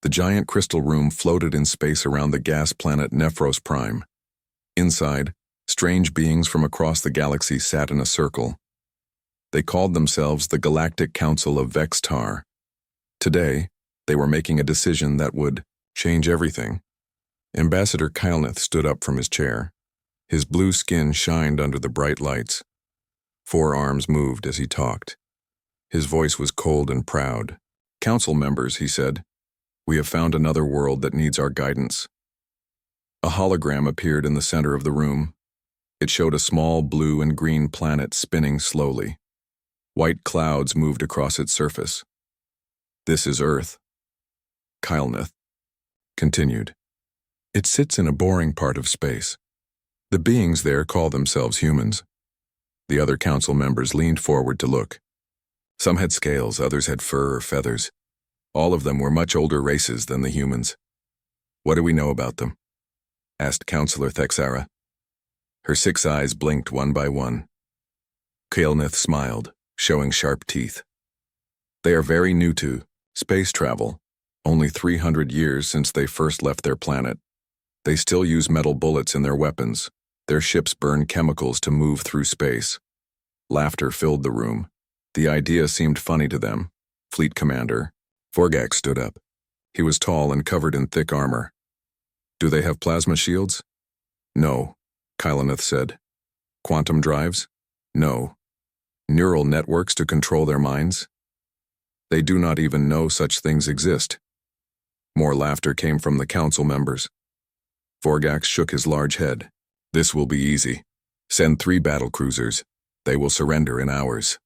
The giant crystal room floated in space around the gas planet Nephros Prime. Inside, strange beings from across the galaxy sat in a circle. They called themselves the Galactic Council of Vextar. Today, they were making a decision that would change everything. Ambassador Kylneth stood up from his chair. His blue skin shined under the bright lights. 4 arms moved as he talked. His voice was cold and proud. "Council members," he said, "we have found another world that needs our guidance." A hologram appeared in the center of the room. It showed a small blue and green planet spinning slowly. White clouds moved across its surface. "This is Earth," Kylneth continued. "It sits in a boring part of space. The beings there call themselves humans." The other council members leaned forward to look. Some had scales, others had fur or feathers. All of them were much older races than the humans. "What do we know about them?" asked Councillor Thexara. Her 6 eyes blinked one by one. Kylneth smiled, showing sharp teeth. "They are very new to space travel, only 300 years since they first left their planet. They still use metal bullets in their weapons. Their ships burn chemicals to move through space." Laughter filled the room. The idea seemed funny to them. Fleet Commander Vorgax stood up. He was tall and covered in thick armor. "Do they have plasma shields?" "No," Kylneth said. "Quantum drives?" "No." "Neural networks to control their minds?" "They do not even know such things exist." More laughter came from the council members. Vorgax shook his large head. "This will be easy. Send 3 battlecruisers. They will surrender in hours."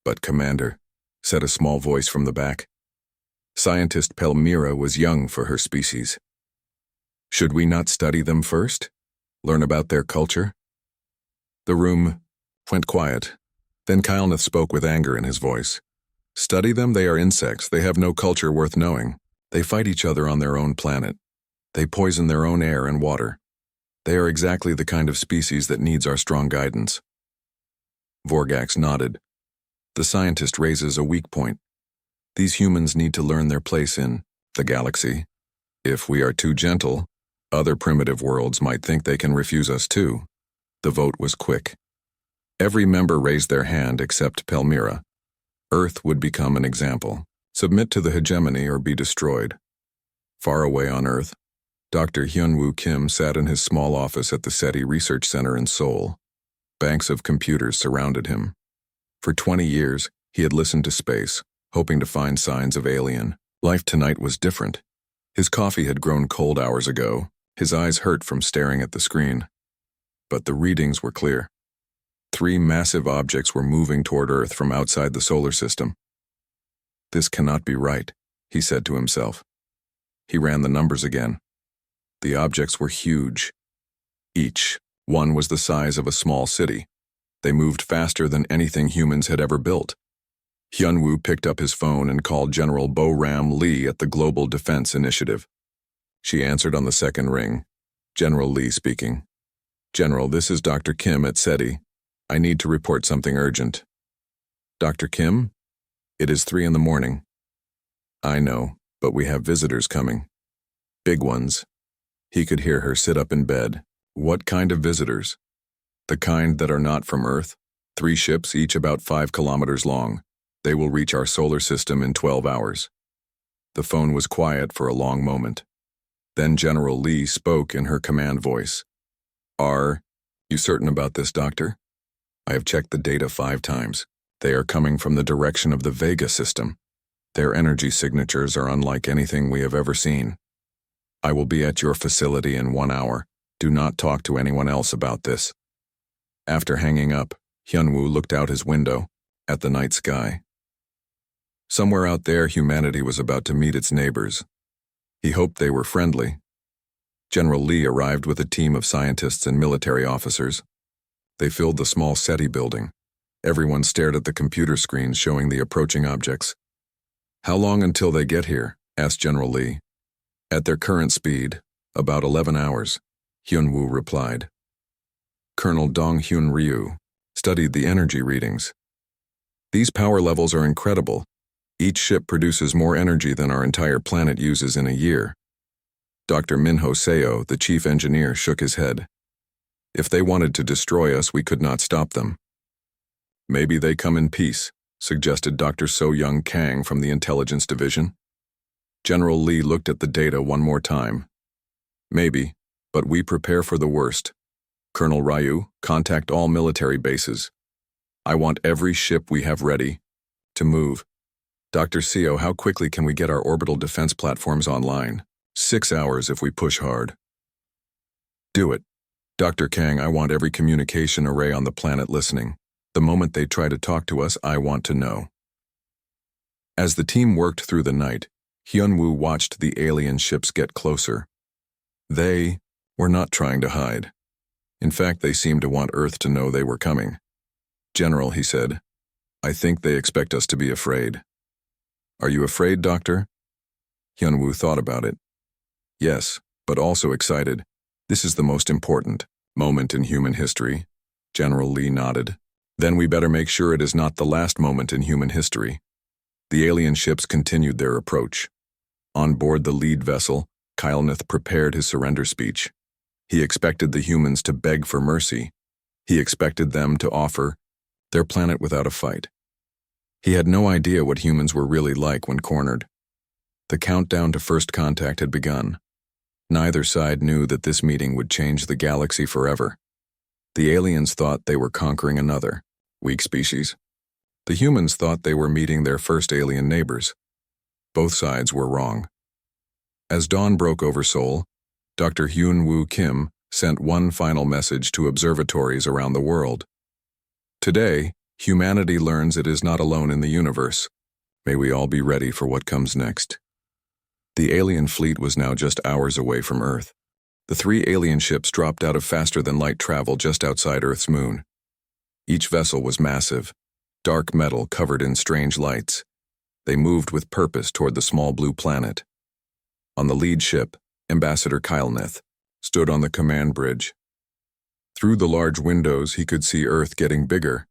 "But Commander," said a small voice from the back. "Scientist Pelmira was young for her species. Should we not study them first? Learn about their culture?" The room went quiet. Then Kylneth spoke with anger in his voice. "Study them? They are insects. They have no culture worth knowing. They fight each other on their own planet. They poison their own air and water. They are exactly the kind of species that needs our strong guidance." Vorgax nodded. The scientist raises a weak point. These humans need to learn their place in the galaxy. If we are too gentle, other primitive worlds might think they can refuse us too. The vote was quick. Every member raised their hand except Pelmira. Earth would become an example. Submit to the hegemony or be destroyed. Far away on Earth, Dr. Hyunwoo Kim sat in his small office at the SETI Research Center in Seoul. Banks of computers surrounded him. For 20 years, he had listened to space, hoping to find signs of alien. Life tonight was different. His coffee had grown cold hours ago. His eyes hurt from staring at the screen. But the readings were clear. 3 massive objects were moving toward Earth from outside the solar system. "This cannot be right," he said to himself. He ran the numbers again. The objects were huge. Each one was the size of a small city. They moved faster than anything humans had ever built. Hyunwoo picked up his phone and called General Bo-Ram Lee at the Global Defense Initiative. She answered on the second ring. General Lee speaking. "General, this is Dr. Kim at SETI. I need to report something urgent." "Dr. Kim? It is 3 in the morning." "I know, but we have visitors coming. Big ones." He could hear her sit up in bed. "What kind of visitors?" "The kind that are not from Earth. 3 ships, each about 5 kilometers long. They will reach our solar system in 12 hours. The phone was quiet for a long moment. Then General Lee spoke in her command voice. "Are you certain about this, Doctor? I have checked the data 5 times. They are coming from the direction of the Vega system. Their energy signatures are unlike anything we have ever seen. I will be at your facility in 1 hour. Do not talk to anyone else about this." After hanging up, Hyunwoo looked out his window, at the night sky. Somewhere out there, humanity was about to meet its neighbors. He hoped they were friendly. General Lee arrived with a team of scientists and military officers. They filled the small SETI building. Everyone stared at the computer screens showing the approaching objects. "How long until they get here?" asked General Lee. "At their current speed, about 11 hours, Hyunwoo replied. Colonel Dong-Hyun Ryu studied the energy readings. "These power levels are incredible. Each ship produces more energy than our entire planet uses in a year. Dr. Minho Seo, the chief engineer, shook his head. If they wanted to destroy us, we could not stop them. Maybe they come in peace, suggested Dr. So-Young Kang from the Intelligence Division. General Lee looked at the data one more time. Maybe, but we prepare for the worst. Colonel Ryu, contact all military bases. I want every ship we have ready to move. Dr. Seo, how quickly can we get our orbital defense platforms online? 6 hours if we push hard. Do it. Dr. Kang, I want every communication array on the planet listening. The moment they try to talk to us, I want to know. As the team worked through the night, Hyunwoo watched the alien ships get closer. They were not trying to hide. In fact, they seemed to want Earth to know they were coming. General, he said, I think they expect us to be afraid. Are you afraid, Doctor? Hyunwoo thought about it. Yes, but also excited. This is the most important moment in human history. General Lee nodded. Then we better make sure it is not the last moment in human history. The alien ships continued their approach. On board the lead vessel, Kylneth prepared his surrender speech. He expected the humans to beg for mercy. He expected them to offer their planet without a fight. He had no idea what humans were really like when cornered. The countdown to first contact had begun. Neither side knew that this meeting would change the galaxy forever. The aliens thought they were conquering another, weak species. The humans thought they were meeting their first alien neighbors. Both sides were wrong. As dawn broke over Seoul, Dr. Hyunwoo Kim sent one final message to observatories around the world. Today, humanity learns it is not alone in the universe. May we all be ready for what comes next. The alien fleet was now just hours away from Earth. The 3 alien ships dropped out of faster-than-light travel just outside Earth's moon. Each vessel was massive, dark metal covered in strange lights. They moved with purpose toward the small blue planet. On the lead ship, Ambassador Kylneth stood on the command bridge. Through the large windows, he could see Earth getting bigger.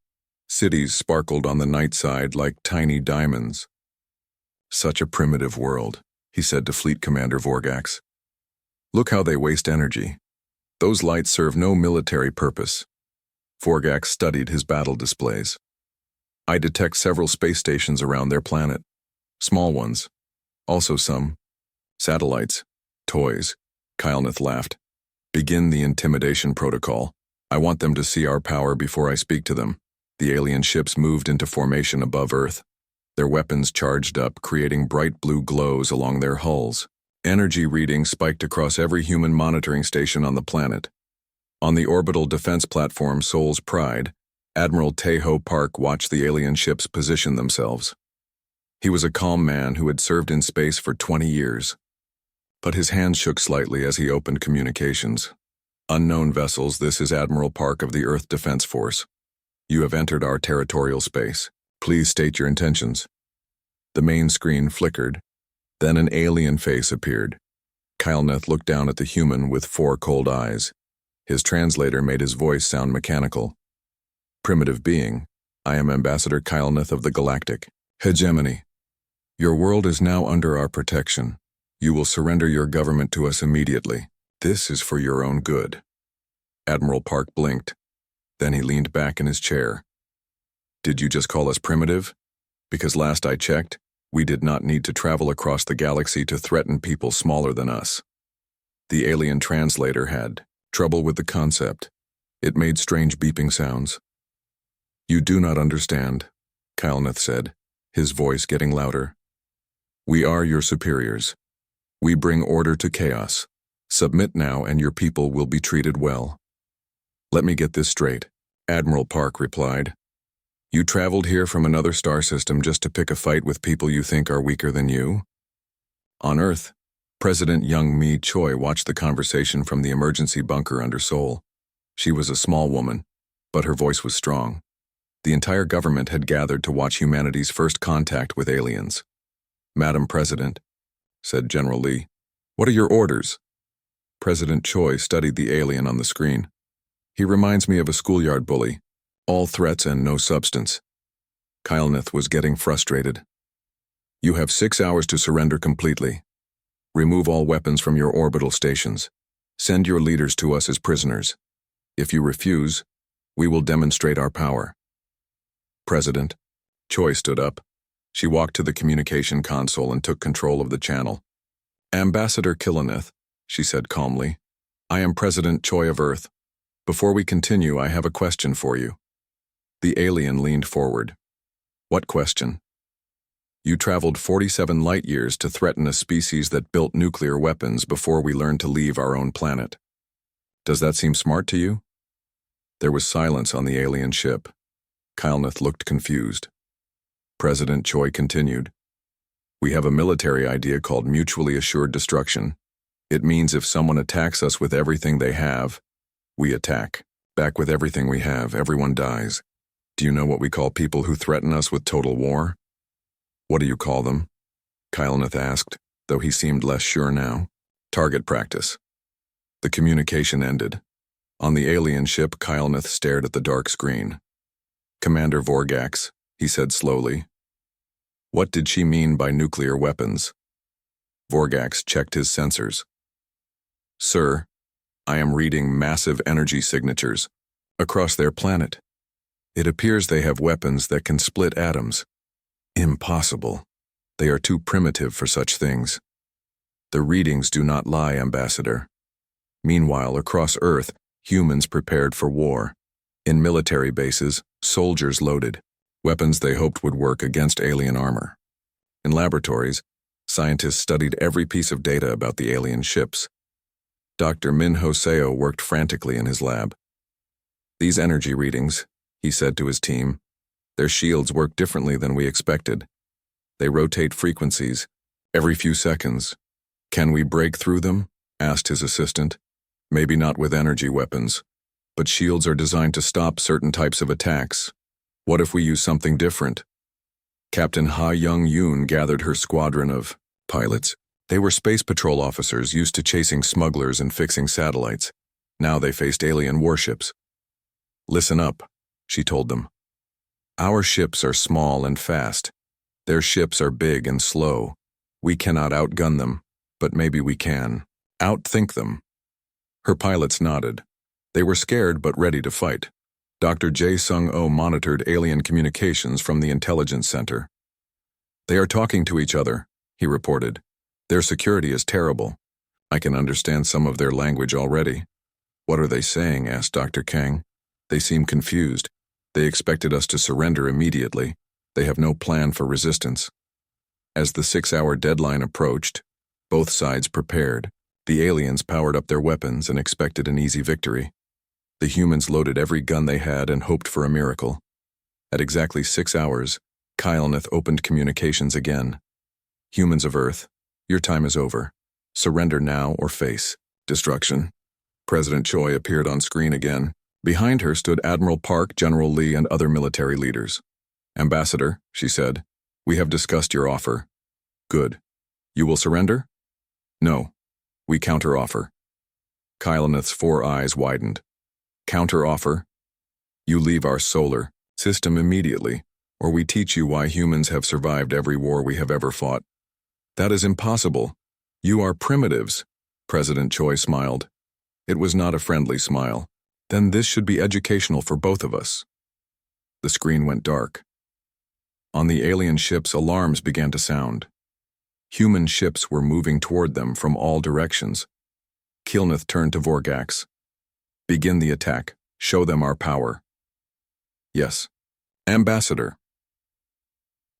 Cities sparkled on the night side like tiny diamonds. Such a primitive world, he said to Fleet Commander Vorgax. Look how they waste energy. Those lights serve no military purpose. Vorgax studied his battle displays. I detect several space stations around their planet. Small ones. Also some satellites. Toys. Kylneth laughed. Begin the intimidation protocol. I want them to see our power before I speak to them. The alien ships moved into formation above Earth. Their weapons charged up, creating bright blue glows along their hulls. Energy readings spiked across every human monitoring station on the planet. On the orbital defense platform Seoul's Pride, Admiral Tae-ho Park watched the alien ships position themselves. He was a calm man who had served in space for 20 years. But his hands shook slightly as he opened communications. Unknown vessels, this is Admiral Park of the Earth Defense Force. You have entered our territorial space. Please state your intentions. The main screen flickered. Then an alien face appeared. Kylneth looked down at the human with 4 cold eyes. His translator made his voice sound mechanical. Primitive being, I am Ambassador Kylneth of the Galactic Hegemony. Your world is now under our protection. You will surrender your government to us immediately. This is for your own good. Admiral Park blinked. Then he leaned back in his chair. Did you just call us primitive? Because last I checked, we did not need to travel across the galaxy to threaten people smaller than us. The alien translator had trouble with the concept. It made strange beeping sounds. You do not understand, Kylneth said, his voice getting louder. We are your superiors. We bring order to chaos. Submit now and your people will be treated well. Let me get this straight, Admiral Park replied. You traveled here from another star system just to pick a fight with people you think are weaker than you? On Earth, President Young Mi Choi watched the conversation from the emergency bunker under Seoul. She was a small woman, but her voice was strong. The entire government had gathered to watch humanity's first contact with aliens. Madam President, said General Lee, what are your orders? President Choi studied the alien on the screen. He reminds me of a schoolyard bully. All threats and no substance. Kylneth was getting frustrated. You have 6 hours to surrender completely. Remove all weapons from your orbital stations. Send your leaders to us as prisoners. If you refuse, we will demonstrate our power. President. Choi stood up. She walked to the communication console and took control of the channel. Ambassador Killeneth, she said calmly, I am President Choi of Earth. Before we continue, I have a question for you. The alien leaned forward. What question? You traveled 47 light years to threaten a species that built nuclear weapons before we learned to leave our own planet. Does that seem smart to you? There was silence on the alien ship. Killeneth looked confused. President Choi continued. We have a military idea called mutually assured destruction. It means if someone attacks us with everything they have, we attack. Back with everything we have, everyone dies. Do you know what we call people who threaten us with total war? What do you call them? Killeneth asked, though he seemed less sure now. Target practice. The communication ended. On the alien ship, Killeneth stared at the dark screen. Commander Vorgax, he said slowly. What did she mean by nuclear weapons? Vorgax checked his sensors. Sir, I am reading massive energy signatures across their planet. It appears they have weapons that can split atoms. Impossible. They are too primitive for such things. The readings do not lie, Ambassador. Meanwhile, across Earth, humans prepared for war. In military bases, soldiers loaded, weapons they hoped would work against alien armor. In laboratories, scientists studied every piece of data about the alien ships. Dr. Min Hoseo worked frantically in his lab. These energy readings, he said to his team, their shields work differently than we expected. They rotate frequencies every few seconds. Can we break through them? Asked his assistant. Maybe not with energy weapons, but shields are designed to stop certain types of attacks. What if we use something different? Captain Ha Young-yoon gathered her squadron of pilots. They were space patrol officers used to chasing smugglers and fixing satellites. Now they faced alien warships. Listen up, she told them. Our ships are small and fast. Their ships are big and slow. We cannot outgun them, but maybe we can outthink them. Her pilots nodded. They were scared but ready to fight. Dr. Jae Sung-oh monitored alien communications from the intelligence center. They are talking to each other, he reported. Their security is terrible. I can understand some of their language already. What are they saying? Asked Dr. Kang. They seem confused. They expected us to surrender immediately. They have no plan for resistance. As the 6-hour deadline approached, both sides prepared. The aliens powered up their weapons and expected an easy victory. The humans loaded every gun they had and hoped for a miracle. At exactly 6 hours, Killeneth opened communications again. Humans of Earth, your time is over. Surrender now or face destruction. President Choi appeared on screen again. Behind her stood Admiral Park, General Lee, and other military leaders. Ambassador, she said, we have discussed your offer. Good. You will surrender? No. We counter-offer. Killeneth's 4 eyes widened. Counter-offer? You leave our solar system immediately, or we teach you why humans have survived every war we have ever fought. That is impossible. You are primitives. President Choi smiled. It was not a friendly smile. Then this should be educational for both of us. The screen went dark. On the alien ships, alarms began to sound. Human ships were moving toward them from all directions. Killeneth turned to Vorgax. Begin the attack. Show them our power. Yes. Ambassador.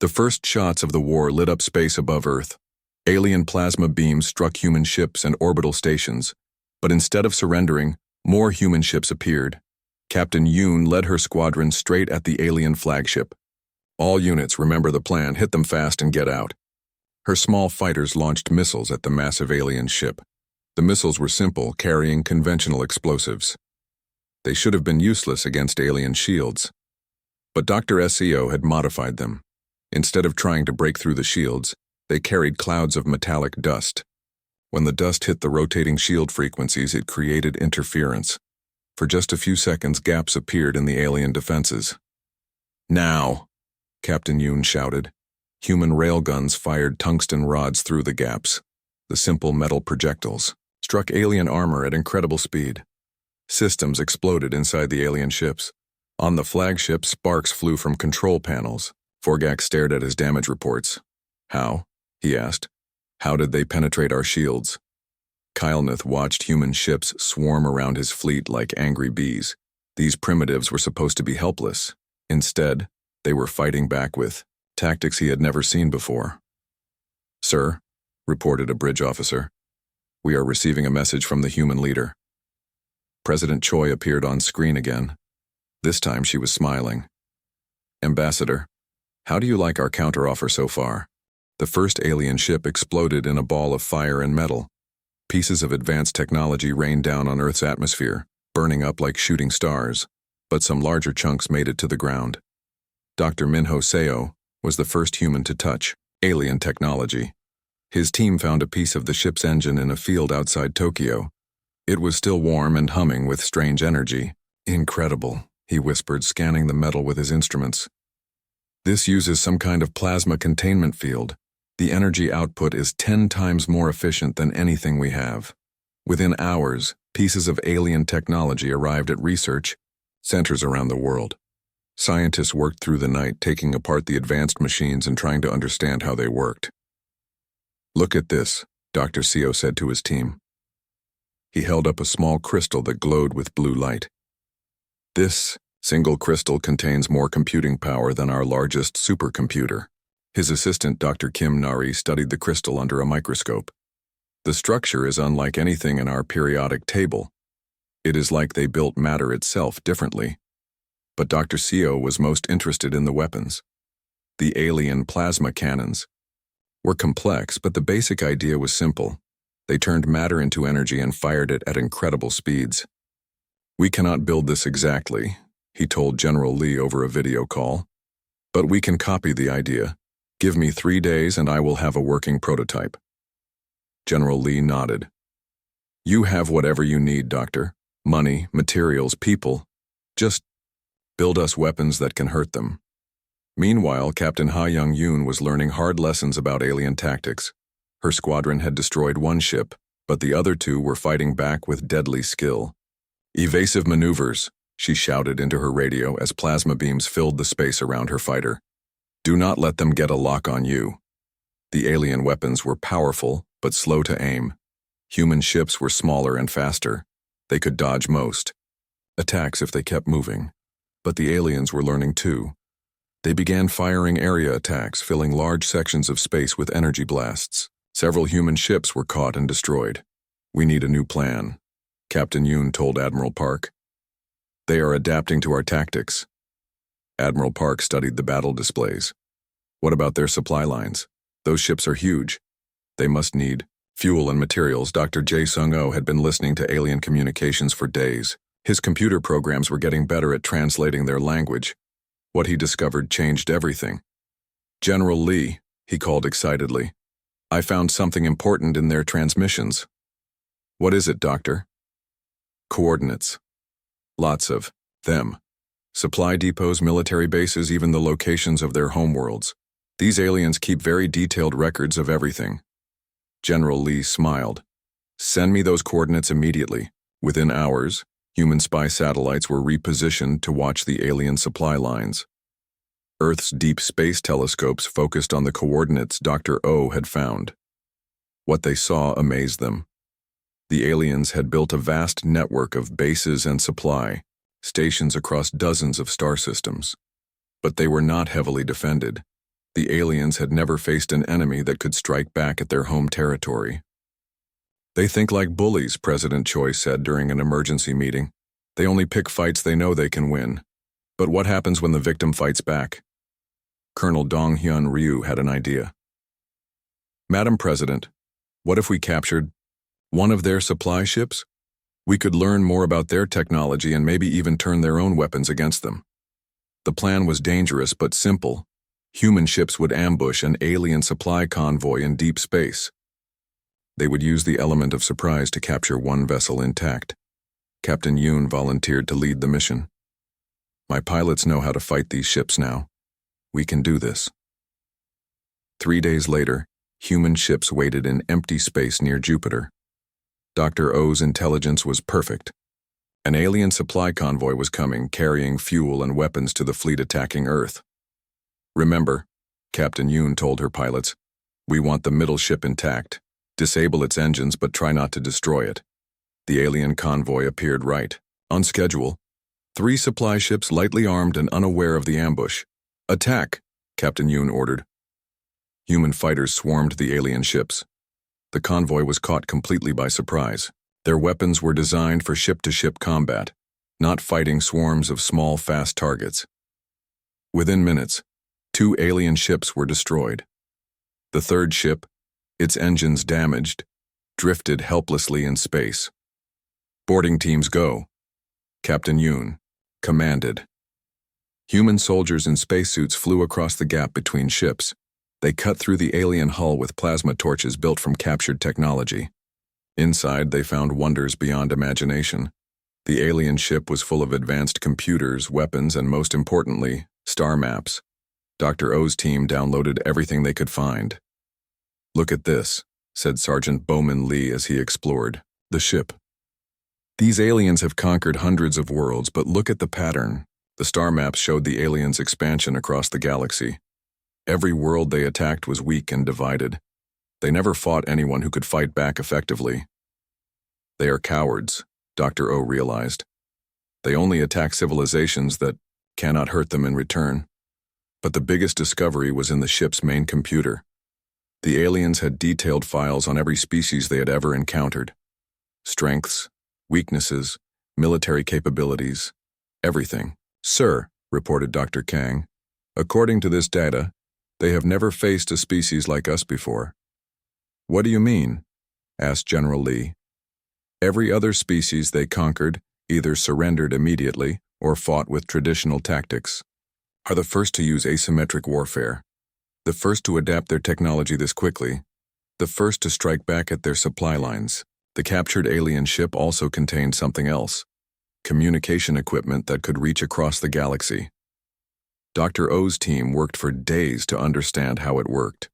The first shots of the war lit up space above Earth. Alien plasma beams struck human ships and orbital stations, but instead of surrendering, more human ships appeared. Captain Yoon led her squadron straight at the alien flagship. All units, remember the plan, hit them fast and get out. Her small fighters launched missiles at the massive alien ship. The missiles were simple, carrying conventional explosives. They should have been useless against alien shields. But Dr. SEO had modified them. Instead of trying to break through the shields, they carried clouds of metallic dust. When the dust hit the rotating shield frequencies, it created interference. For just a few seconds, gaps appeared in the alien defenses. Now, Captain Yoon shouted. Human railguns fired tungsten rods through the gaps. The simple metal projectiles struck alien armor at incredible speed. Systems exploded inside the alien ships. On the flagship, sparks flew from control panels. Forgak stared at his damage reports. "How?" he asked. "How did they penetrate our shields?" Kylnath watched human ships swarm around his fleet like angry bees. These primitives were supposed to be helpless. Instead, they were fighting back with tactics he had never seen before. "Sir," reported a bridge officer, "we are receiving a message from the human leader." President Choi appeared on screen again. This time she was smiling. "Ambassador, how do you like our counteroffer so far?" The first alien ship exploded in a ball of fire and metal. Pieces of advanced technology rained down on Earth's atmosphere, burning up like shooting stars, but some larger chunks made it to the ground. Dr. Minho Seo was the first human to touch alien technology. His team found a piece of the ship's engine in a field outside Tokyo. It was still warm and humming with strange energy. "Incredible," he whispered, scanning the metal with his instruments. "This uses some kind of plasma containment field. The energy output is 10 times more efficient than anything we have." Within hours, pieces of alien technology arrived at research centers around the world. Scientists worked through the night, taking apart the advanced machines and trying to understand how they worked. "Look at this," Dr. Seo said to his team. He held up a small crystal that glowed with blue light. "This single crystal contains more computing power than our largest supercomputer." His assistant, Dr. Kim Nari, studied the crystal under a microscope. "The structure is unlike anything in our periodic table. It is like they built matter itself differently." But Dr. Seo was most interested in the weapons. The alien plasma cannons were complex, but the basic idea was simple. They turned matter into energy and fired it at incredible speeds. "We cannot build this exactly," he told General Lee over a video call, "but we can copy the idea. Give me 3 days and I will have a working prototype." General Lee nodded. "You have whatever you need, Doctor. Money, materials, people. Just build us weapons that can hurt them." Meanwhile, Captain Ha Young-yoon was learning hard lessons about alien tactics. Her squadron had destroyed one ship, but the other 2 were fighting back with deadly skill. "Evasive maneuvers," she shouted into her radio as plasma beams filled the space around her fighter. "Do not let them get a lock on you." The alien weapons were powerful, but slow to aim. Human ships were smaller and faster. They could dodge most attacks if they kept moving. But the aliens were learning too. They began firing area attacks, filling large sections of space with energy blasts. Several human ships were caught and destroyed. "We need a new plan," Captain Yoon told Admiral Park. "They are adapting to our tactics." Admiral Park studied the battle displays. "What about their supply lines? Those ships are huge. They must need fuel and materials." Dr. Jae Sung-oh had been listening to alien communications for days. His computer programs were getting better at translating their language. What he discovered changed everything. "General Lee," he called excitedly, "I found something important in their transmissions." "What is it, Doctor?" "Coordinates. Lots of them. Supply depots, military bases, even the locations of their homeworlds. These aliens keep very detailed records of everything." General Lee smiled. "Send me those coordinates immediately." Within hours, human spy satellites were repositioned to watch the alien supply lines. Earth's deep space telescopes focused on the coordinates Dr. Oh had found. What they saw amazed them. The aliens had built a vast network of bases and supply stations across dozens of star systems. But they were not heavily defended. The aliens had never faced an enemy that could strike back at their home territory. "They think like bullies," President Choi said during an emergency meeting. "They only pick fights they know they can win. But what happens when the victim fights back?" Colonel Dong-hyun Ryu had an idea. "Madam President, what if we captured one of their supply ships? We could learn more about their technology and maybe even turn their own weapons against them." The plan was dangerous but simple. Human ships would ambush an alien supply convoy in deep space. They would use the element of surprise to capture one vessel intact. Captain Yoon volunteered to lead the mission. "My pilots know how to fight these ships now. We can do this." 3 days later, human ships waited in empty space near Jupiter. Dr. O's intelligence was perfect. An alien supply convoy was coming, carrying fuel and weapons to the fleet attacking Earth. "Remember," Captain Yoon told her pilots, "we want the middle ship intact. Disable its engines but try not to destroy it." The alien convoy appeared right on schedule. 3 supply ships lightly armed and unaware of the ambush. "Attack," Captain Yoon ordered. Human fighters swarmed the alien ships. The convoy was caught completely by surprise. Their weapons were designed for ship-to-ship combat, not fighting swarms of small, fast targets. Within minutes, 2 alien ships were destroyed. The third ship, its engines damaged, drifted helplessly in space. "Boarding teams go," Captain Yoon commanded. Human soldiers in spacesuits flew across the gap between ships. They cut through the alien hull with plasma torches built from captured technology. Inside, they found wonders beyond imagination. The alien ship was full of advanced computers, weapons, and most importantly, star maps. Dr. O's team downloaded everything they could find. "Look at this," said Sergeant Bowman Lee as he explored the ship. "These aliens have conquered hundreds of worlds, but look at the pattern." The star maps showed the aliens' expansion across the galaxy. Every world they attacked was weak and divided. They never fought anyone who could fight back effectively. "They are cowards," Dr. O realized. "They only attack civilizations that cannot hurt them in return." But the biggest discovery was in the ship's main computer. The aliens had detailed files on every species they had ever encountered. Strengths, weaknesses, military capabilities, everything. "Sir," reported Dr. Kang, "according to this data, they have never faced a species like us before." "What do you mean?" asked General Lee. "Every other species they conquered either surrendered immediately or fought with traditional tactics. Are the first to use asymmetric warfare, the first to adapt their technology this quickly, the first to strike back at their supply lines." The captured alien ship also contained something else: communication equipment that could reach across the galaxy. Dr. O's team worked for days to understand how it worked.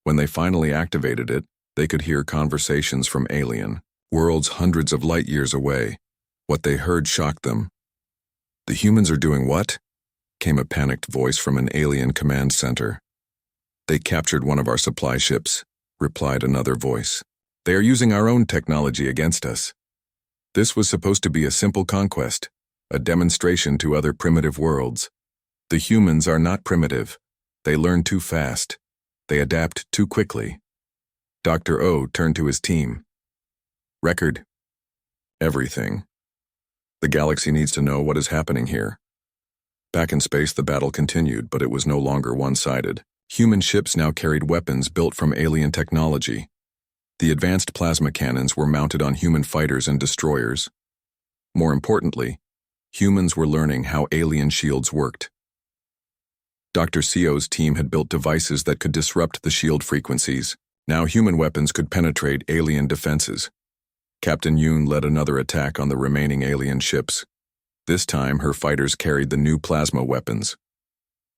When they finally activated it, they could hear conversations from alien worlds hundreds of light years away. What they heard shocked them. "The humans are doing what?" came a panicked voice from an alien command center. "They captured one of our supply ships," replied another voice. "They are using our own technology against us." This was supposed to be a simple conquest, a demonstration to other primitive worlds. The humans are not primitive. They learn too fast. They adapt too quickly. Dr. O turned to his team. "Record everything. The galaxy needs to know what is happening here." Back in space, the battle continued, but it was no longer one-sided. Human ships now carried weapons built from alien technology. The advanced plasma cannons were mounted on human fighters and destroyers. More importantly, humans were learning how alien shields worked. Dr. Co's team had built devices that could disrupt the shield frequencies. Now human weapons could penetrate alien defenses. Captain Yoon led another attack on the remaining alien ships. This time, her fighters carried the new plasma weapons.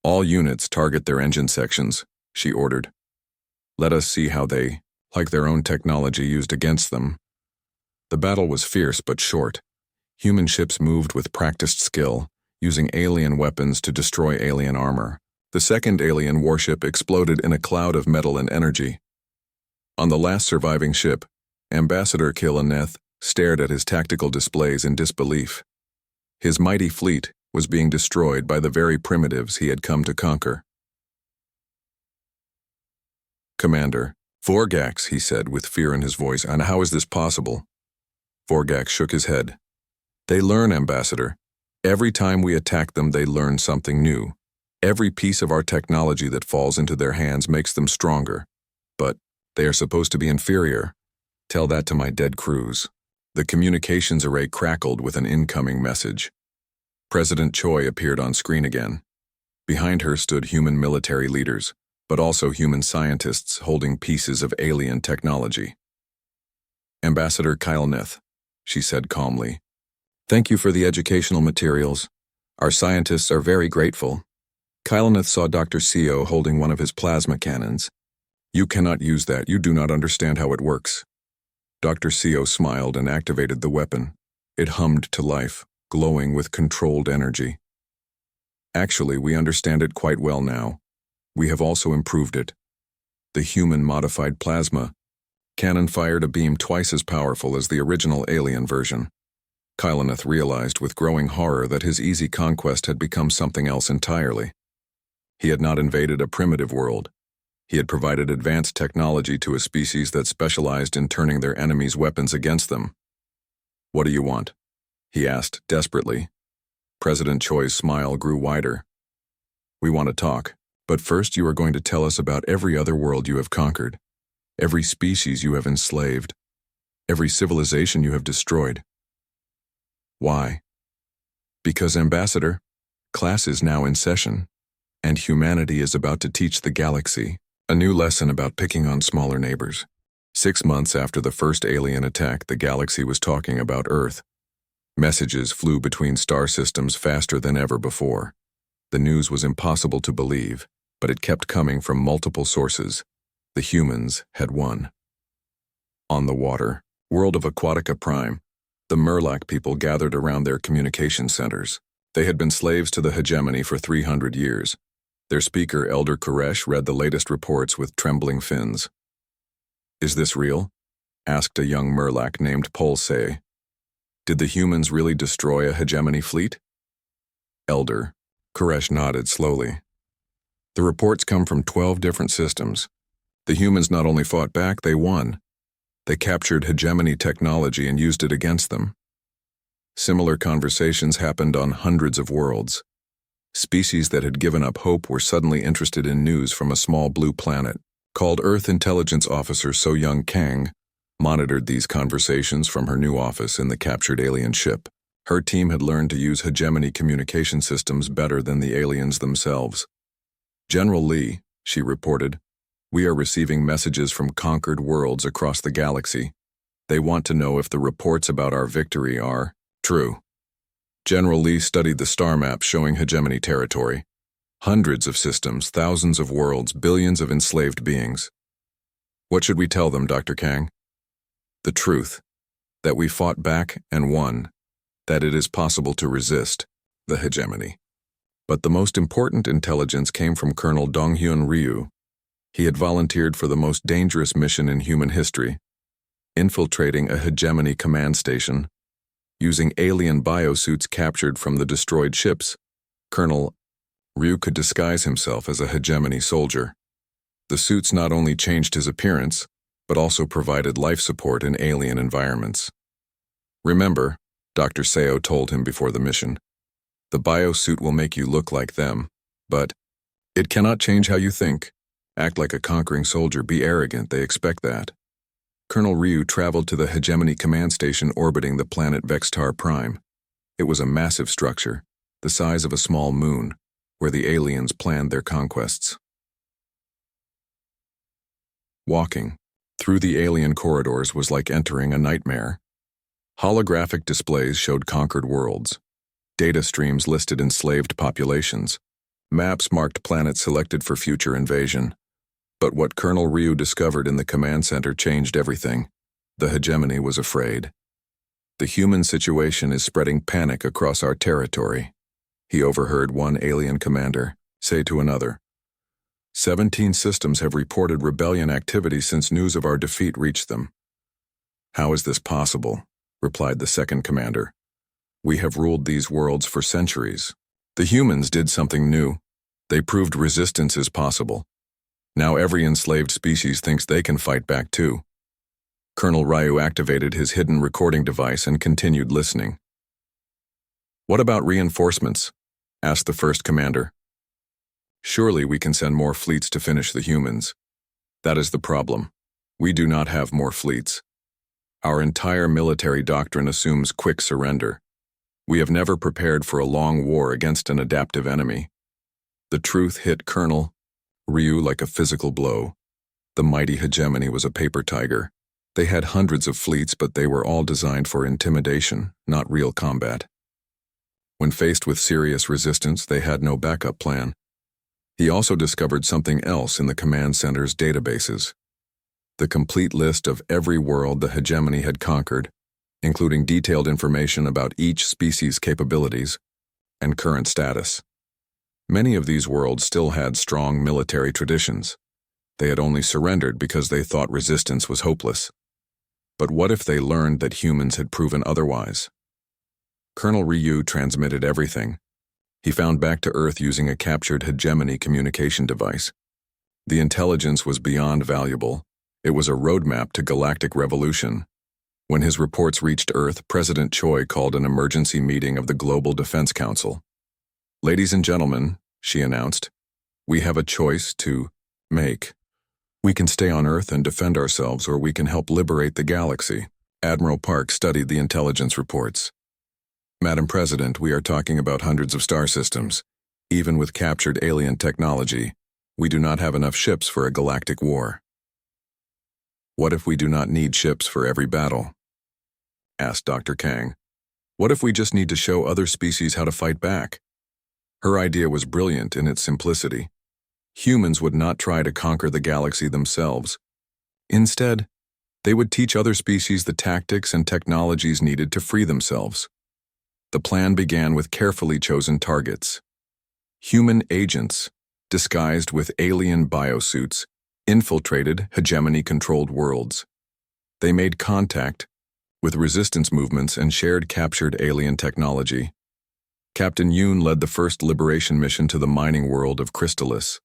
"All units target their engine sections," she ordered. "Let us see how they like their own technology used against them." The battle was fierce but short. Human ships moved with practiced skill, using alien weapons to destroy alien armor. The second alien warship exploded in a cloud of metal and energy. On the last surviving ship, Ambassador Killeneth stared at his tactical displays in disbelief. His mighty fleet was being destroyed by the very primitives he had come to conquer. "Commander, Vorgax," he said with fear in his voice, "and how is this possible?" Vorgax shook his head. "They learn, Ambassador. Every time we attack them, they learn something new. Every piece of our technology that falls into their hands makes them stronger. But they are supposed to be inferior. Tell that to my dead crews." The communications array crackled with an incoming message. President Choi appeared on screen again. Behind her stood human military leaders, but also human scientists holding pieces of alien technology. "Ambassador Killeneth," she said calmly, "thank you for the educational materials. Our scientists are very grateful." Killeneth saw Dr. Co holding one of his plasma cannons. You cannot use that. You do not understand how it works. Dr. Seo smiled and activated the weapon. It hummed to life, glowing with controlled energy. Actually, we understand it quite well now. We have also improved it. The human-modified plasma cannon fired a beam twice as powerful as the original alien version. Kylanath realized with growing horror that his easy conquest had become something else entirely. He had not invaded a primitive world. He had provided advanced technology to a species that specialized in turning their enemies' weapons against them. "What do you want?" he asked desperately. President Choi's smile grew wider. "We want to talk, but first you are going to tell us about every other world you have conquered, every species you have enslaved, every civilization you have destroyed." "Why?" "Because, Ambassador, class is now in session, and humanity is about to teach the galaxy a new lesson about picking on smaller neighbors." 6 months after the first alien attack, the galaxy was talking about Earth. Messages flew between star systems faster than ever before. The news was impossible to believe, but it kept coming from multiple sources. The humans had won. On the water, world of Aquatica Prime, the Murloc people gathered around their communication centers. They had been slaves to the hegemony for 300 years. Their speaker, Elder Koresh, read the latest reports with trembling fins. "Is this real?" asked a young Murloc named Polsei. "Did the humans really destroy a hegemony fleet?" Elder Koresh nodded slowly. "The reports come from 12 different systems. The humans not only fought back, they won. They captured hegemony technology and used it against them. Similar conversations happened on hundreds of worlds. Species that had given up hope were suddenly interested in news from a small blue planet. Called Earth Intelligence Officer So Young Kang monitored these conversations from her new office in the captured alien ship. Her team had learned to use hegemony communication systems better than the aliens themselves. "General Lee," she reported, "we are receiving messages from conquered worlds across the galaxy. They want to know if the reports about our victory are true." General Lee studied the star map showing hegemony territory. Hundreds of systems, thousands of worlds, billions of enslaved beings. "What should we tell them, Dr. Kang?" "The truth. That we fought back and won. That it is possible to resist the hegemony." But the most important intelligence came from Colonel Donghyun Ryu. He had volunteered for the most dangerous mission in human history, infiltrating a hegemony command station. Using alien biosuits captured from the destroyed ships, Colonel Ryu could disguise himself as a hegemony soldier. The suits not only changed his appearance, but also provided life support in alien environments. "Remember," Dr. Seo told him before the mission, "the biosuit will make you look like them, but it cannot change how you think. Act like a conquering soldier, be arrogant, they expect that." Colonel Ryu traveled to the hegemony command station orbiting the planet Vextar Prime. It was a massive structure, the size of a small moon, where the aliens planned their conquests. Walking through the alien corridors was like entering a nightmare. Holographic displays showed conquered worlds. Data streams listed enslaved populations. Maps marked planets selected for future invasion. But what Colonel Ryu discovered in the command center changed everything. The hegemony was afraid. "The human situation is spreading panic across our territory," he overheard one alien commander say to another. 17 systems have reported rebellion activity since news of our defeat reached them." "How is this possible?" replied the second commander. "We have ruled these worlds for centuries. The humans did something new. They proved resistance is possible. Now every enslaved species thinks they can fight back too." Colonel Ryu activated his hidden recording device and continued listening. "What about reinforcements?" asked the first commander. "Surely we can send more fleets to finish the humans. That is the problem. We do not have more fleets. Our entire military doctrine assumes quick surrender. We have never prepared for a long war against an adaptive enemy." The truth hit Colonel Ryu like a physical blow. The mighty hegemony was a paper tiger. They had hundreds of fleets, but they were all designed for intimidation, not real combat. When faced with serious resistance, they had no backup plan. He also discovered something else in the command center's databases: the complete list of every world the hegemony had conquered, including detailed information about each species' capabilities and current status. Many of these worlds still had strong military traditions. They had only surrendered because they thought resistance was hopeless. But what if they learned that humans had proven otherwise? Colonel Ryu transmitted everything. He found back to Earth using a captured hegemony communication device. The intelligence was beyond valuable. It was a roadmap to galactic revolution. When his reports reached Earth, President Choi called an emergency meeting of the Global Defense Council. "Ladies and gentlemen," she announced, "we have a choice to make. We can stay on Earth and defend ourselves, or we can help liberate the galaxy." Admiral Park studied the intelligence reports. "Madam President, we are talking about hundreds of star systems. Even with captured alien technology, we do not have enough ships for a galactic war." "What if we do not need ships for every battle?" asked Dr. Kang. "What if we just need to show other species how to fight back?" Her idea was brilliant in its simplicity. Humans would not try to conquer the galaxy themselves. Instead, they would teach other species the tactics and technologies needed to free themselves. The plan began with carefully chosen targets. Human agents, disguised with alien biosuits, infiltrated hegemony-controlled worlds. They made contact with resistance movements and shared captured alien technology. Captain Yoon led the first liberation mission to the mining world of Crystallis.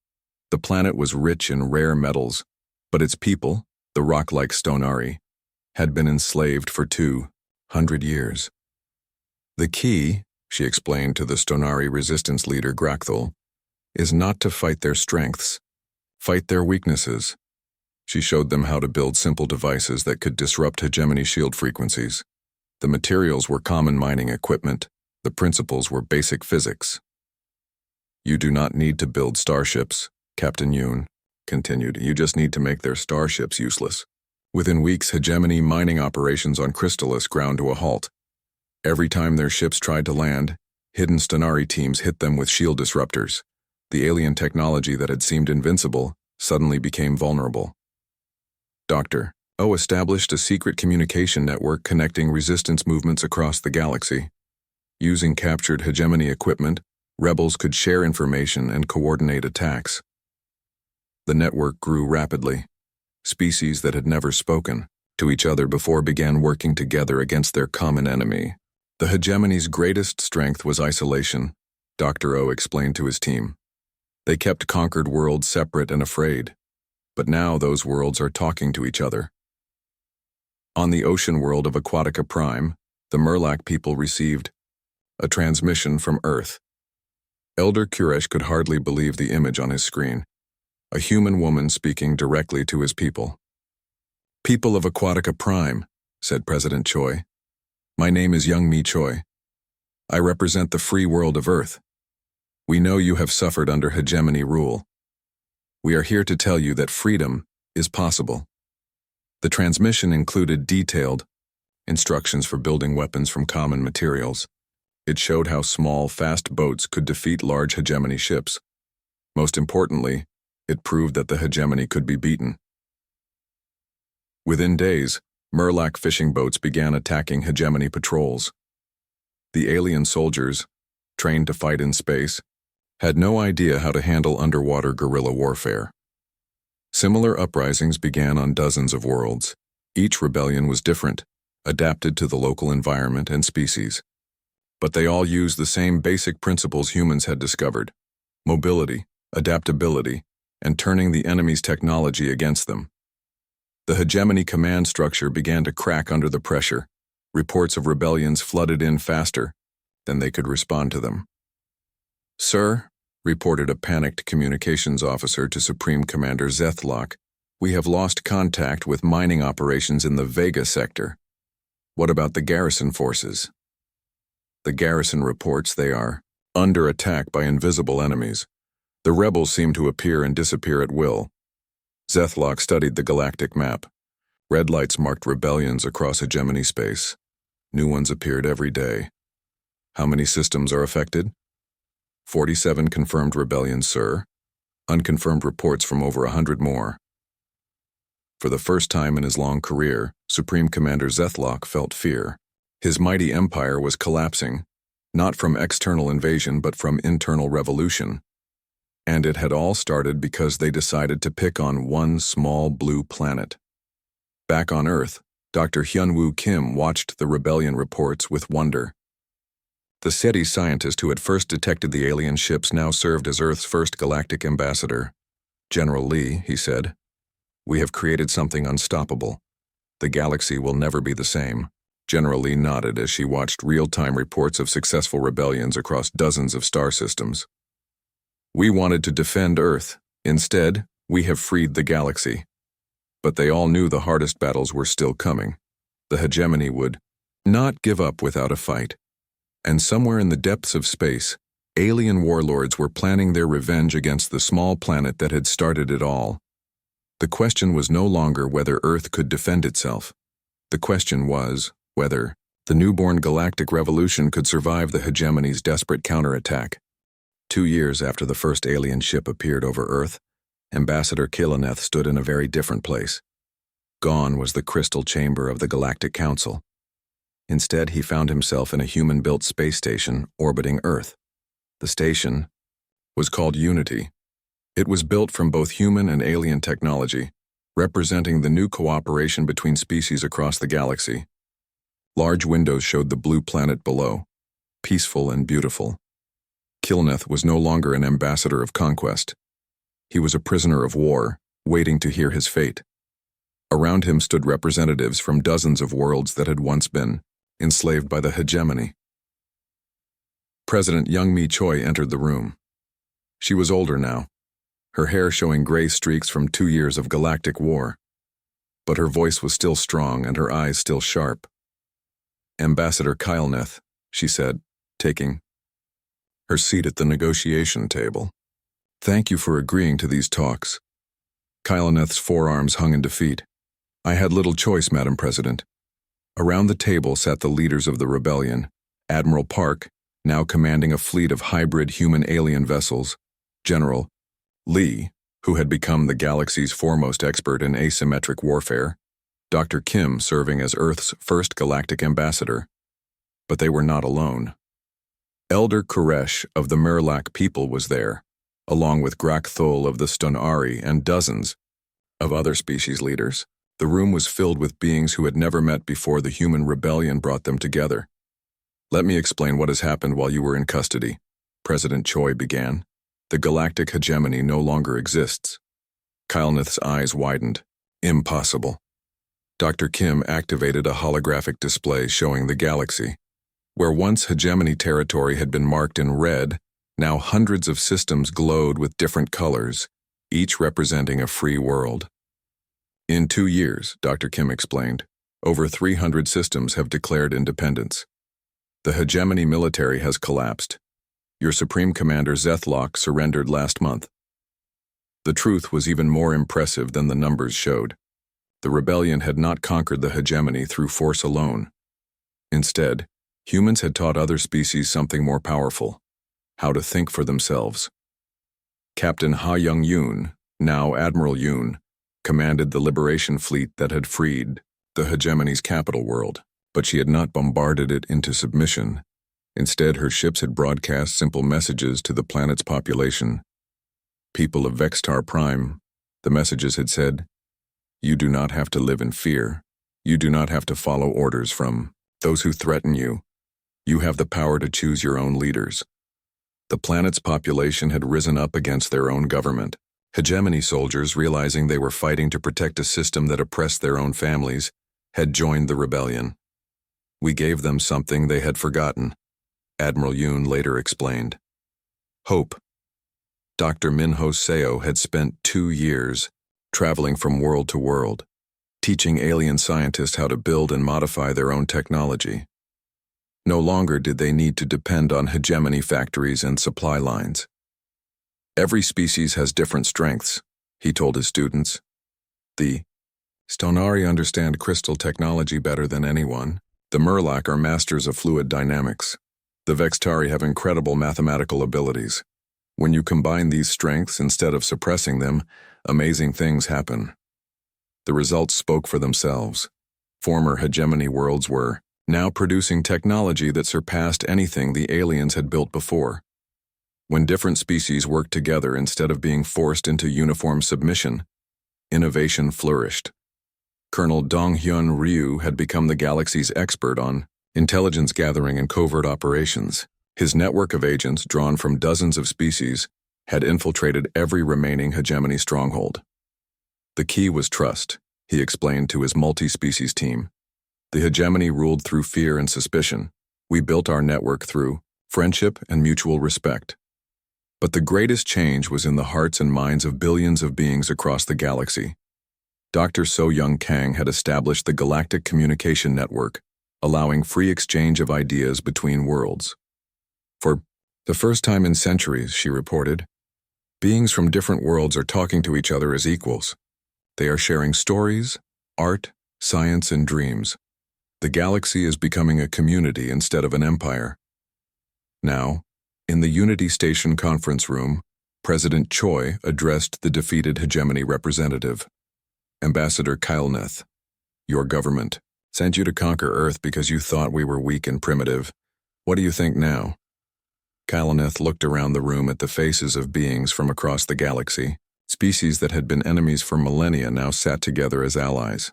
The planet was rich in rare metals, but its people, the rock-like Stonari, had been enslaved for 200 years. "The key," she explained to the Stonari resistance leader Grakthul, "is not to fight their strengths. Fight their weaknesses." She showed them how to build simple devices that could disrupt hegemony shield frequencies. The materials were common mining equipment. The principles were basic physics. "You do not need to build starships," Captain Yoon continued. "You just need to make their starships useless." Within weeks, hegemony mining operations on Crystallis ground to a halt. Every time their ships tried to land, hidden Stonari teams hit them with shield disruptors. The alien technology that had seemed invincible suddenly became vulnerable. Dr. O established a secret communication network connecting resistance movements across the galaxy. Using captured hegemony equipment, rebels could share information and coordinate attacks. The network grew rapidly. Species that had never spoken to each other before began working together against their common enemy. The hegemony's greatest strength was isolation, Dr. O explained to his team. They kept conquered worlds separate and afraid, but now those worlds are talking to each other. On the ocean world of Aquatica Prime, the Murlac people received a transmission from Earth. Elder Kuresh could hardly believe the image on his screen. A human woman speaking directly to his people. "People of Aquatica Prime," said President Choi. "My name is Young Mi Choi. I represent the free world of Earth. We know you have suffered under hegemony rule. We are here to tell you that freedom is possible." The transmission included detailed instructions for building weapons from common materials. It showed how small, fast boats could defeat large hegemony ships. Most importantly, it proved that the hegemony could be beaten. Within days, Murlac fishing boats began attacking hegemony patrols. The alien soldiers, trained to fight in space, had no idea how to handle underwater guerrilla warfare. Similar uprisings began on dozens of worlds. Each rebellion was different, adapted to the local environment and species. But they all used the same basic principles humans had discovered: mobility, adaptability, and turning the enemy's technology against them. The hegemony command structure began to crack under the pressure. Reports of rebellions flooded in faster than they could respond to them. "Sir," reported a panicked communications officer to Supreme Commander Zethlock, "we have lost contact with mining operations in the Vega sector. What about the garrison forces?" "The garrison reports they are under attack by invisible enemies. The rebels seem to appear and disappear at will." Zethlock studied the galactic map. Red lights marked rebellions across hegemony space. New ones appeared every day. "How many systems are affected?" 47 confirmed rebellions, sir. unconfirmed reports from over 100 more. For the first time in his long career, Supreme Commander Zethlock felt fear. His mighty empire was collapsing, not from external invasion but from internal revolution. And it had all started because they decided to pick on one small blue planet. Back on Earth, Dr. Hyunwoo Kim watched the rebellion reports with wonder. The SETI scientist who had first detected the alien ships now served as Earth's first galactic ambassador. "General Lee," he said, "we have created something unstoppable. The galaxy will never be the same." General Lee nodded as she watched real-time reports of successful rebellions across dozens of star systems. "We wanted to defend Earth. Instead, we have freed the galaxy." But they all knew the hardest battles were still coming. The hegemony would not give up without a fight. And somewhere in the depths of space, alien warlords were planning their revenge against the small planet that had started it all. The question was no longer whether Earth could defend itself. The question was whether the newborn galactic revolution could survive the hegemony's desperate counterattack. 2 years after the first alien ship appeared over Earth, Ambassador Killeneth stood in a very different place. Gone was the crystal chamber of the Galactic Council. Instead, he found himself in a human-built space station orbiting Earth. The station was called Unity. It was built from both human and alien technology, representing the new cooperation between species across the galaxy. Large windows showed the blue planet below, peaceful and beautiful. Killeneth was no longer an ambassador of conquest. He was a prisoner of war, waiting to hear his fate. Around him stood representatives from dozens of worlds that had once been enslaved by the hegemony. President Young-Mi Choi entered the room. She was older now, her hair showing gray streaks from 2 years of galactic war. But her voice was still strong and her eyes still sharp. "Ambassador Killeneth," she said, taking her seat at the negotiation table. "Thank you for agreeing to these talks." Killeneth's forearms hung in defeat. "I had little choice, Madam President." Around the table sat the leaders of the rebellion, Admiral Park, now commanding a fleet of hybrid human-alien vessels, General Lee, who had become the galaxy's foremost expert in asymmetric warfare, Dr. Kim serving as Earth's first galactic ambassador. But they were not alone. Elder Koresh of the Murloc people was there, along with Grak Thol of the Stonari and dozens of other species leaders. The room was filled with beings who had never met before the human rebellion brought them together. "Let me explain what has happened while you were in custody," President Choi began. "The galactic hegemony no longer exists." Killeneth's eyes widened. "Impossible." Dr. Kim activated a holographic display showing the galaxy. Where once hegemony territory had been marked in red, now hundreds of systems glowed with different colors, each representing a free world. "In 2 years," Dr. Kim explained, "over 300 systems have declared independence. The hegemony military has collapsed. Your Supreme Commander Zethlock surrendered last month." The truth was even more impressive than the numbers showed. The rebellion had not conquered the hegemony through force alone. Instead, humans had taught other species something more powerful: how to think for themselves. Captain Ha Young-yoon, now Admiral Yoon, commanded the liberation fleet that had freed the hegemony's capital world, but she had not bombarded it into submission. Instead, her ships had broadcast simple messages to the planet's population. "People of Vextar Prime," the messages had said, "you do not have to live in fear. You do not have to follow orders from those who threaten you. You have the power to choose your own leaders." The planet's population had risen up against their own government. Hegemony soldiers, realizing they were fighting to protect a system that oppressed their own families, had joined the rebellion. "We gave them something they had forgotten," Admiral Yoon later explained. "Hope." Dr. Minho Seo had spent 2 years traveling from world to world, teaching alien scientists how to build and modify their own technology. No longer did they need to depend on hegemony factories and supply lines. "Every species has different strengths," he told his students. "The Stonari understand crystal technology better than anyone. The Murloc are masters of fluid dynamics. The Vextari have incredible mathematical abilities. When you combine these strengths instead of suppressing them, amazing things happen. The results spoke for themselves. Former hegemony worlds were now producing technology that surpassed anything the aliens had built before. When different species worked together instead of being forced into uniform submission, innovation flourished. Colonel Dong-hyun Ryu had become the galaxy's expert on intelligence gathering and covert operations. His network of agents, drawn from dozens of species, had infiltrated every remaining hegemony stronghold. The key was trust, he explained to his multi-species team. The hegemony ruled through fear and suspicion. We built our network through friendship and mutual respect. But the greatest change was in the hearts and minds of billions of beings across the galaxy. Dr. So-Young Kang had established the Galactic Communication Network, allowing free exchange of ideas between worlds. For the first time in centuries, she reported, beings from different worlds are talking to each other as equals. They are sharing stories, art, science, and dreams. The galaxy is becoming a community instead of an empire. Now, in the Unity Station conference room, President Choi addressed the defeated hegemony representative. Ambassador Kylneth, your government sent you to conquer Earth because you thought we were weak and primitive. What do you think now? Kylneth looked around the room at the faces of beings from across the galaxy. Species that had been enemies for millennia now sat together as allies.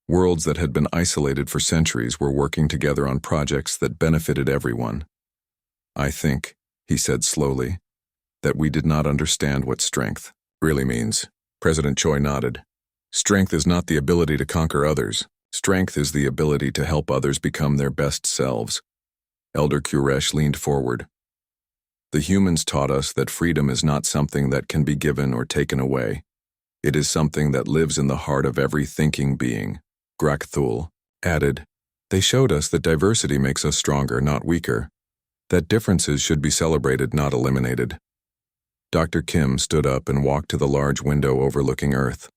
Worlds that had been isolated for centuries were working together on projects that benefited everyone. I think, he said slowly, that we did not understand what strength really means. President Choi nodded. Strength is not the ability to conquer others. Strength is the ability to help others become their best selves. Elder Kuresh leaned forward. The humans taught us that freedom is not something that can be given or taken away. It is something that lives in the heart of every thinking being. Grakthul added, they showed us that diversity makes us stronger, not weaker. That differences should be celebrated, not eliminated. Dr. Kim stood up and walked to the large window overlooking Earth.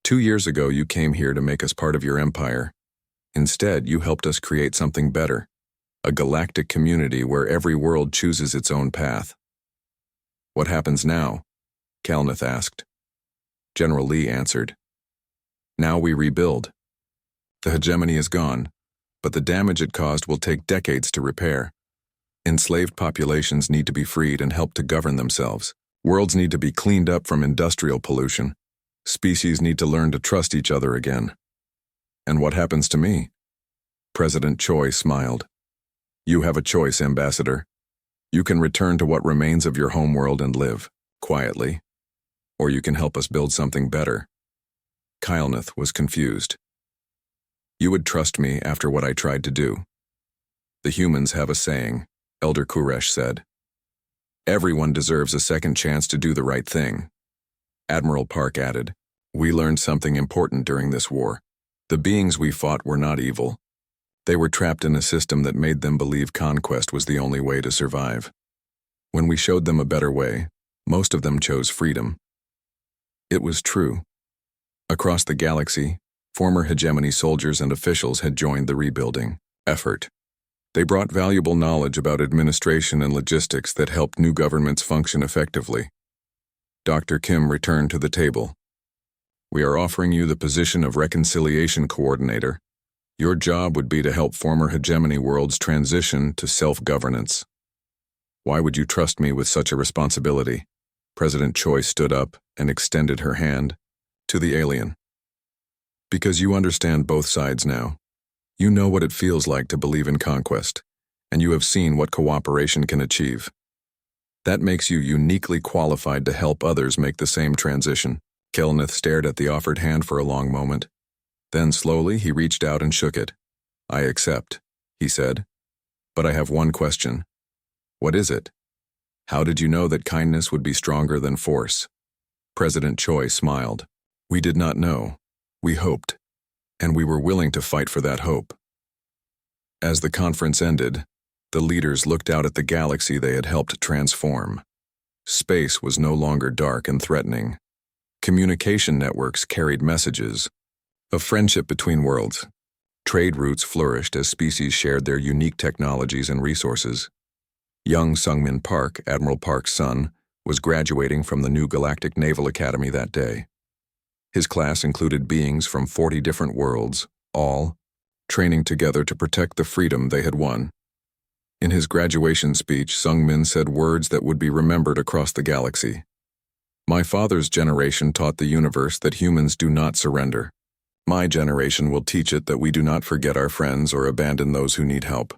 2 years ago, you came here to make us part of your empire. Instead, you helped us create something better. A galactic community where every world chooses its own path. What happens now? Kylneth asked. General Lee answered. Now we rebuild. The hegemony is gone, but the damage it caused will take decades to repair. Enslaved populations need to be freed and helped to govern themselves. Worlds need to be cleaned up from industrial pollution. Species need to learn to trust each other again. And what happens to me? President Choi smiled. You have a choice, Ambassador. You can return to what remains of your homeworld and live, quietly. Or you can help us build something better. Kylneth was confused. You would trust me after what I tried to do. The humans have a saying, Elder Kuresh said. Everyone deserves a second chance to do the right thing. Admiral Park added, we learned something important during this war. The beings we fought were not evil. They were trapped in a system that made them believe conquest was the only way to survive. When we showed them a better way, most of them chose freedom. It was true. Across the galaxy, former hegemony soldiers and officials had joined the rebuilding effort. They brought valuable knowledge about administration and logistics that helped new governments function effectively. Dr. Kim returned to the table. We are offering you the position of Reconciliation Coordinator. Your job would be to help former hegemony worlds transition to self-governance. Why would you trust me with such a responsibility? President Choi stood up and extended her hand to the alien. Because you understand both sides now. You know what it feels like to believe in conquest, and you have seen what cooperation can achieve. That makes you uniquely qualified to help others make the same transition. Kylneth stared at the offered hand for a long moment. Then slowly he reached out and shook it. I accept, he said. But I have one question. What is it? How did you know that kindness would be stronger than force? President Choi smiled. We did not know. We hoped. And we were willing to fight for that hope. As the conference ended, the leaders looked out at the galaxy they had helped transform. Space was no longer dark and threatening. Communication networks carried messages of friendship between worlds. Trade routes flourished as species shared their unique technologies and resources. Young Sung-min Park, Admiral Park's son, was graduating from the new Galactic Naval Academy that day. His class included beings from 40 different worlds, all training together to protect the freedom they had won. In his graduation speech, Sung-min said words that would be remembered across the galaxy. "My father's generation taught the universe that humans do not surrender. My generation will teach it that we do not forget our friends or abandon those who need help."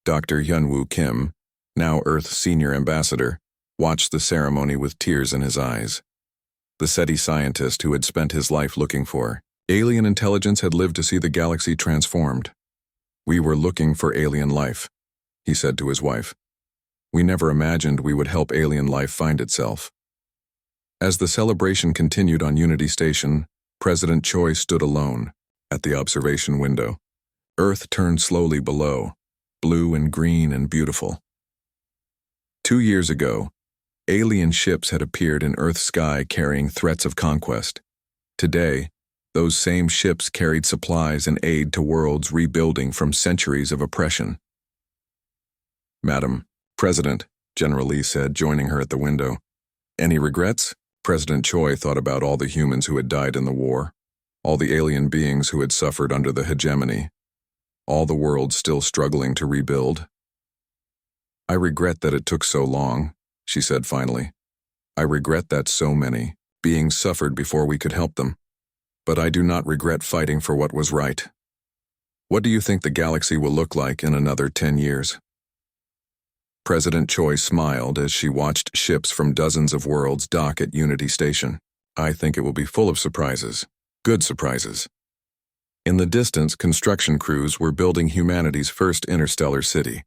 Dr. Hyunwoo Kim, now Earth's senior ambassador, watched the ceremony with tears in his eyes. The SETI scientist who had spent his life looking for alien intelligence had lived to see the galaxy transformed. "We were looking for alien life," he said to his wife. "We never imagined we would help alien life find itself." As the celebration continued on Unity Station, President Choi stood alone at the observation window. Earth turned slowly below, blue and green and beautiful. 2 years ago, alien ships had appeared in Earth's sky carrying threats of conquest. Today, those same ships carried supplies and aid to worlds rebuilding from centuries of oppression. "Madam President," General Lee said, joining her at the window. "Any regrets?" President Choi thought about all the humans who had died in the war, all the alien beings who had suffered under the hegemony, all the worlds still struggling to rebuild. "I regret that it took so long," she said finally. "I regret that so many beings suffered before we could help them. But I do not regret fighting for what was right. What do you think the galaxy will look like in another 10 years? President Choi smiled as she watched ships from dozens of worlds dock at Unity Station. "I think it will be full of surprises. Good surprises." In the distance, construction crews were building humanity's first interstellar city.